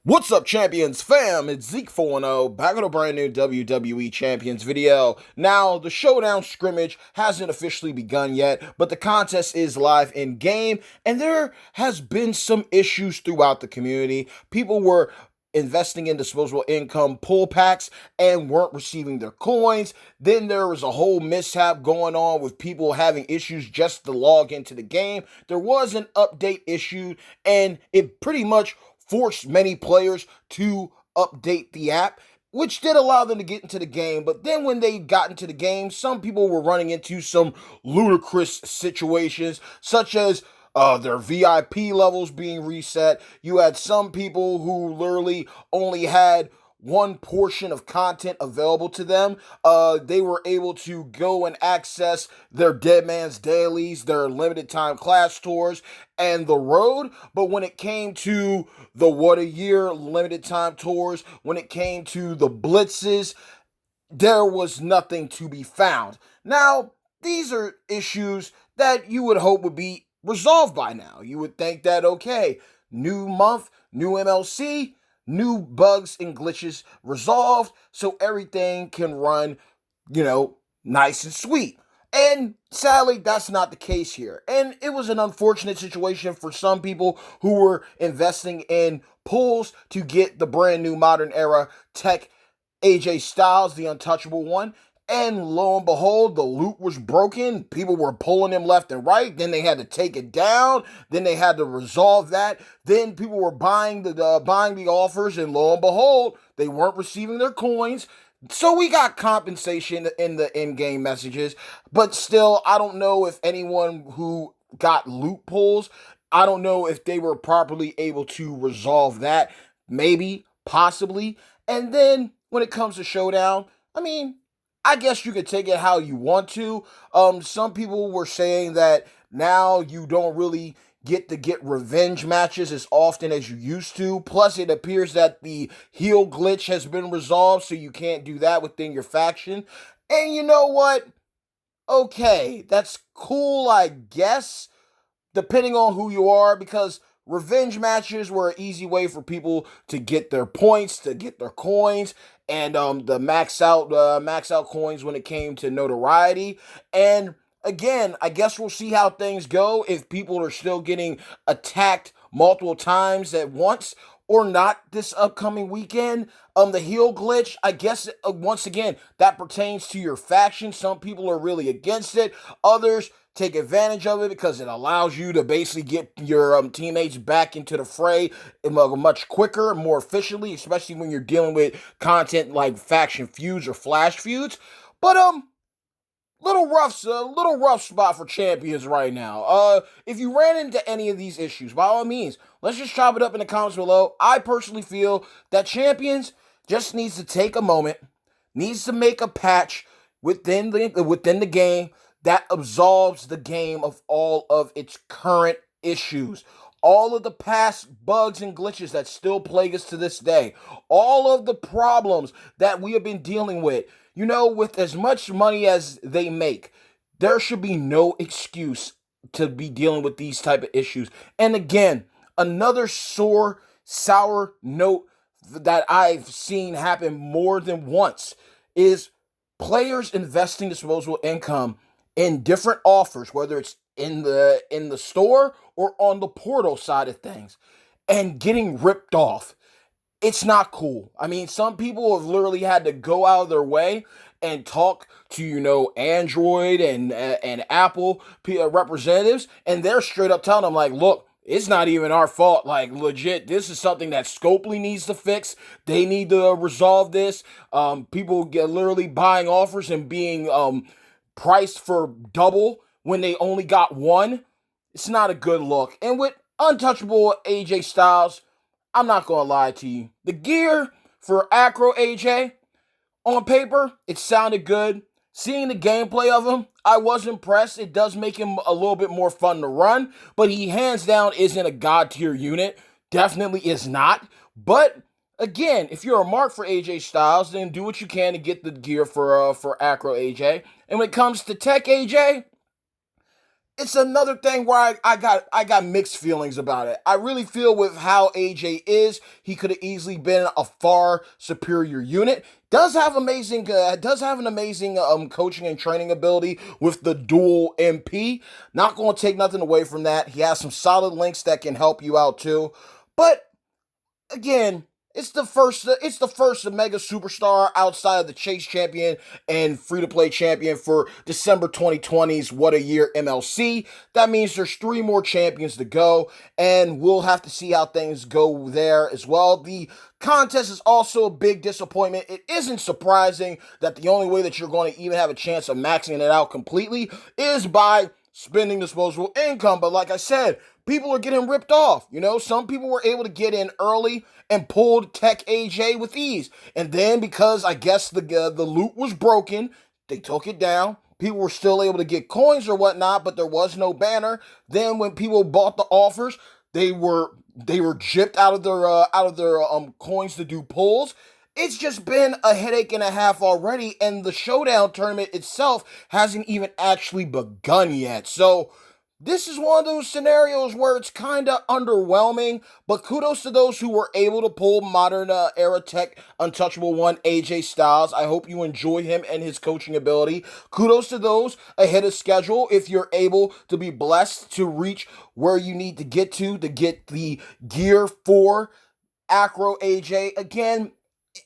What's up, Champions fam? It's Zeke 4-0, back with a brand new WWE Champions video. Now, the Showdown scrimmage hasn't officially begun yet, but the contest is live in game, and there has been some issues throughout the community. People were investing in disposable income pull packs and weren't receiving their coins. Then there was a whole mishap going on with people having issues just to log into the game. There was an update issued, and it pretty much forced many players to update the app, which did allow them to get into the game. But then when they got into the game, some people were running into some ludicrous situations, such as their VIP levels being reset. You had some people who literally only had one portion of content available to them. They were able to go and access their Dead Man's Dailies, their limited time class tours, and the road. But when it came to the What a Year limited time tours, when it came to the blitzes, there was nothing to be found. Now, these are issues that you would hope would be resolved by now. You would think that, okay, new month, new MLC, new bugs and glitches resolved, so everything can run, nice and sweet. And sadly, that's not the case here. And it was an unfortunate situation for some people who were investing in pulls to get the brand new modern era tech AJ Styles, the Untouchable one. And lo and behold, the loop was broken. People were pulling him left and right. Then they had to take it down. Then they had to resolve that. Then people were buying the offers, and lo and behold, they weren't receiving their coins. So we got compensation in the in-game messages, but still, I don't know if anyone who got loopholes, I don't know if they were properly able to resolve that. Maybe, possibly. And then when it comes to Showdown, I mean, I guess you could take it how you want to. Some people were saying that now you don't really get revenge matches as often as you used to. Plus, it appears that the heel glitch has been resolved, so you can't do that within your faction. And you know what? Okay, that's cool, I guess, depending on who you are, because revenge matches were an easy way for people to get their points, to get their coins, and the max out coins when it came to notoriety. And again, I guess we'll see how things go if people are still getting attacked multiple times at once or not this upcoming weekend. The heel glitch, I guess, once again, that pertains to your faction. Some people are really against it. Others take advantage of it because it allows you to basically get your teammates back into the fray much quicker, more efficiently, especially when you're dealing with content like faction feuds or flash feuds. But little rough spot for champions right now. If you ran into any of these issues, by all means, let's just chop it up in the comments below. I personally feel that champions just needs to take a moment, needs to make a patch within the game that absolves the game of all of its current issues. All of the past bugs and glitches that still plague us to this day. All of the problems that we have been dealing with. With as much money as they make, there should be no excuse to be dealing with these type of issues. And again, another sour note that I've seen happen more than once is players investing disposable income in different offers, whether it's in the store or on the portal side of things, and getting ripped off. It's not cool. I mean, some people have literally had to go out of their way and talk to, Android and Apple representatives, and they're straight up telling them, like, look, it's not even our fault. Like, legit, this is something that Scopely needs to fix. They need to resolve this. People get literally buying offers and being priced for double when they only got one. It's not a good look. And with Untouchable AJ Styles, I'm not going to lie to you. The gear for Acro AJ, on paper, it sounded good. Seeing the gameplay of him, I was impressed. It does make him a little bit more fun to run, but he hands down isn't a god tier unit. Definitely is not. But again, if you're a mark for AJ Styles, then do what you can to get the gear for Acro AJ. And when it comes to Tech AJ, it's another thing where I got mixed feelings about it. I really feel with how AJ is, he could have easily been a far superior unit. Does have an amazing coaching and training ability with the dual MP. Not going to take nothing away from that. He has some solid links that can help you out too. But again, it's the first mega superstar outside of the Chase champion and free to play champion for December 2020's What a Year MLC. That means there's 3 more champions to go, and we'll have to see how things go there as well. The contest is also a big disappointment. It isn't surprising that the only way that you're going to even have a chance of maxing it out completely is by spending disposable income. But like I said, people are getting ripped off. You know, some people were able to get in early and pulled Tech AJ with ease. And then because I guess the loot was broken, they took it down. People were still able to get coins or whatnot, but there was no banner. Then when people bought the offers, they were gypped out of their coins to do pulls. It's just been a headache and a half already, and the Showdown tournament itself hasn't even actually begun yet. So this is one of those scenarios where it's kind of underwhelming, but kudos to those who were able to pull modern era Tech Untouchable 1 AJ Styles. I hope you enjoy him and his coaching ability. Kudos to those ahead of schedule if you're able to be blessed to reach where you need to get the gear for Acro AJ. Again,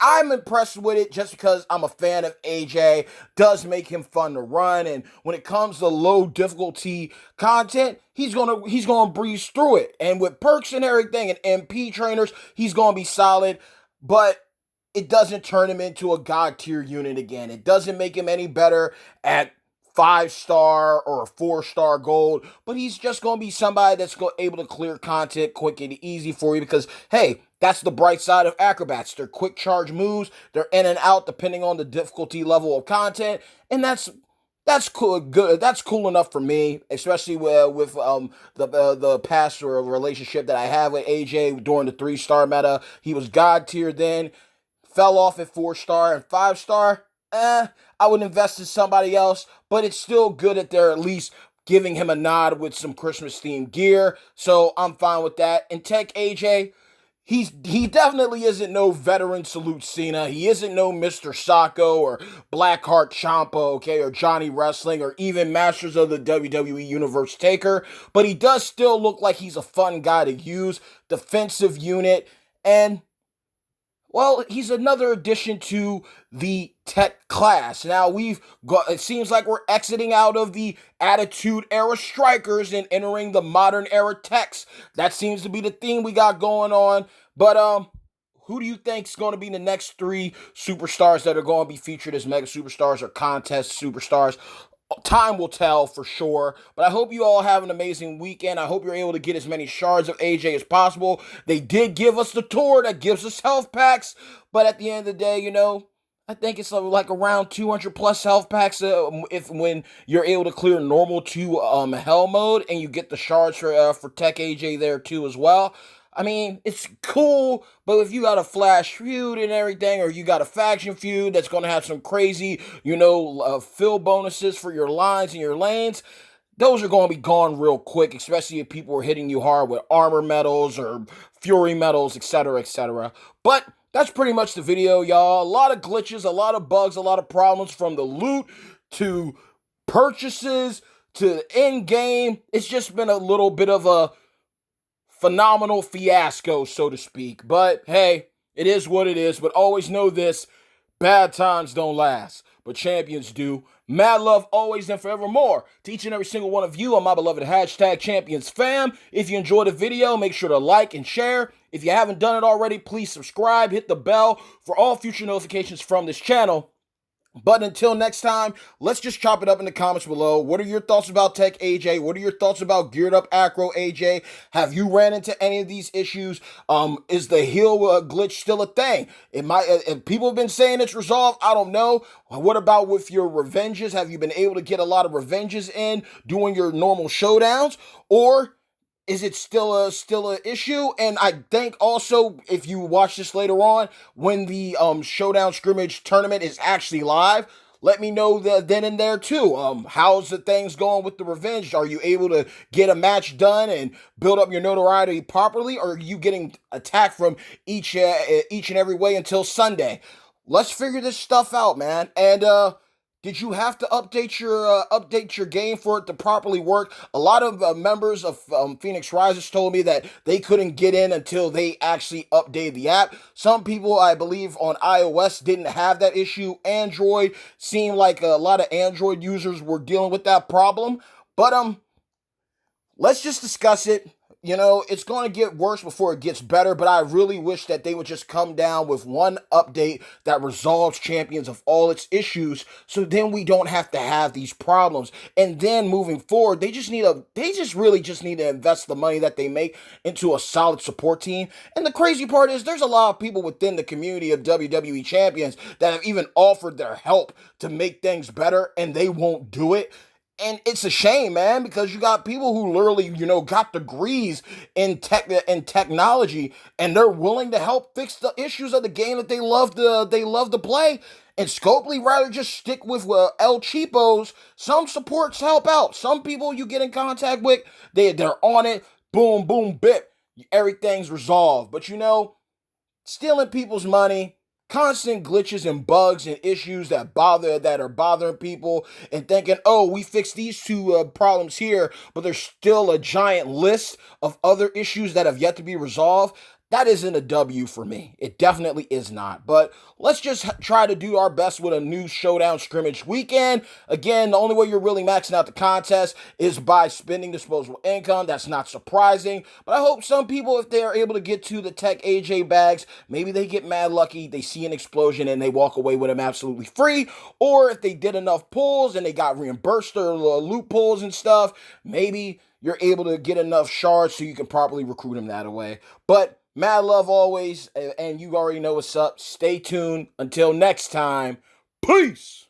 I'm impressed with it just because I'm a fan of AJ. Does make him fun to run, and when it comes to low difficulty content, he's gonna breeze through it. And with perks and everything and MP trainers, he's gonna be solid. But it doesn't turn him into a god tier unit again. It doesn't make him any better at 5-star or a 4-star gold, but he's just going to be somebody that's able to clear content quick and easy for you because, hey, that's the bright side of acrobats. They're quick charge moves. They're in and out depending on the difficulty level of content, and that's cool. Good. That's cool enough for me, especially with the past relationship that I have with AJ during the 3-star meta. He was god tier then, fell off at 4-star and 5-star. I would invest in somebody else, but it's still good that they're at least giving him a nod with some Christmas themed gear, so I'm fine with that. And Tech AJ, he definitely isn't no veteran Salute Cena. He isn't no Mr. Sacco or Blackheart Ciampa, okay, or Johnny Wrestling, or even Masters of the WWE Universe Taker, but he does still look like he's a fun guy to use, defensive unit, and well, he's another addition to the Tech class. Now it seems like we're exiting out of the Attitude Era strikers and entering the modern era Techs. That seems to be the theme we got going on. But who do you think is going to be the next 3 superstars that are going to be featured as mega superstars or contest superstars? Time will tell for sure, but I hope you all have an amazing weekend. I hope you're able to get as many shards of AJ as possible. They did give us the tour that gives us health packs, but at the end of the day, you know, I think it's like around 200 plus health packs when you're able to clear normal to hell mode, and you get the shards for Tech AJ there too as well. I mean, it's cool, but if you got a flash feud and everything, or you got a faction feud that's going to have some crazy, fill bonuses for your lines and your lanes, those are going to be gone real quick, especially if people are hitting you hard with armor medals or fury medals, etc., etc. But that's pretty much the video, y'all. A lot of glitches, a lot of bugs, a lot of problems from the loot to purchases to in-game. It's just been a little bit of a phenomenal fiasco, so to speak. But hey, it is what it is. But always know this: bad times don't last, but champions do. Mad love always and forevermore to each and every single one of you on my beloved hashtag champions fam. If you enjoyed the video, make sure to like and share. If you haven't done it already, please subscribe, hit the bell for all future notifications from this channel. But until next time, let's just chop it up in the comments below. What are your thoughts about Tech AJ? What are your thoughts about Geared Up Acro AJ? Have you ran into any of these issues? Is the heal glitch still a thing? People have been saying it's resolved. I don't know. What about with your revenges? Have you been able to get a lot of revenges in doing your normal showdowns? Or is it still a issue? And I think also, if you watch this later on, when the Showdown scrimmage tournament is actually live, let me know then and there too. How's the things going with the revenge? Are you able to get a match done and build up your notoriety properly, or are you getting attacked from each and every way until Sunday? Let's figure this stuff out, man. And did you have to update your game for it to properly work? A lot of members of Phoenix Risers told me that they couldn't get in until they actually updated the app. Some people, I believe, on iOS didn't have that issue. Android seemed like a lot of Android users were dealing with that problem. But let's just discuss it. You know, it's going to get worse before it gets better, but I really wish that they would just come down with one update that resolves Champions of all its issues, so then we don't have to have these problems. And then moving forward, they just really just need to invest the money that they make into a solid support team. And the crazy part is there's a lot of people within the community of WWE Champions that have even offered their help to make things better, and they won't do it. And it's a shame, man, because you got people who literally, got degrees in technology, and they're willing to help fix the issues of the game that they love to play. And Scopely rather just stick with El Cheapos. Some supports help out. Some people you get in contact with, they're on it. Boom, boom, bip. Everything's resolved. But stealing people's money, constant glitches and bugs and issues that are bothering people, and thinking, oh, we fixed these two problems here, but there's still a giant list of other issues that have yet to be resolved. That isn't a W for me. It definitely is not. But let's just try to do our best with a new Showdown scrimmage weekend. Again, the only way you're really maxing out the contest is by spending disposable income. That's not surprising. But I hope some people, if they are able to get to the Tech AJ bags, maybe they get mad lucky, they see an explosion, and they walk away with them absolutely free. Or if they did enough pulls and they got reimbursed their loopholes and stuff, maybe you're able to get enough shards so you can properly recruit them that way. But mad love always, and you already know what's up. Stay tuned. Until next time, peace!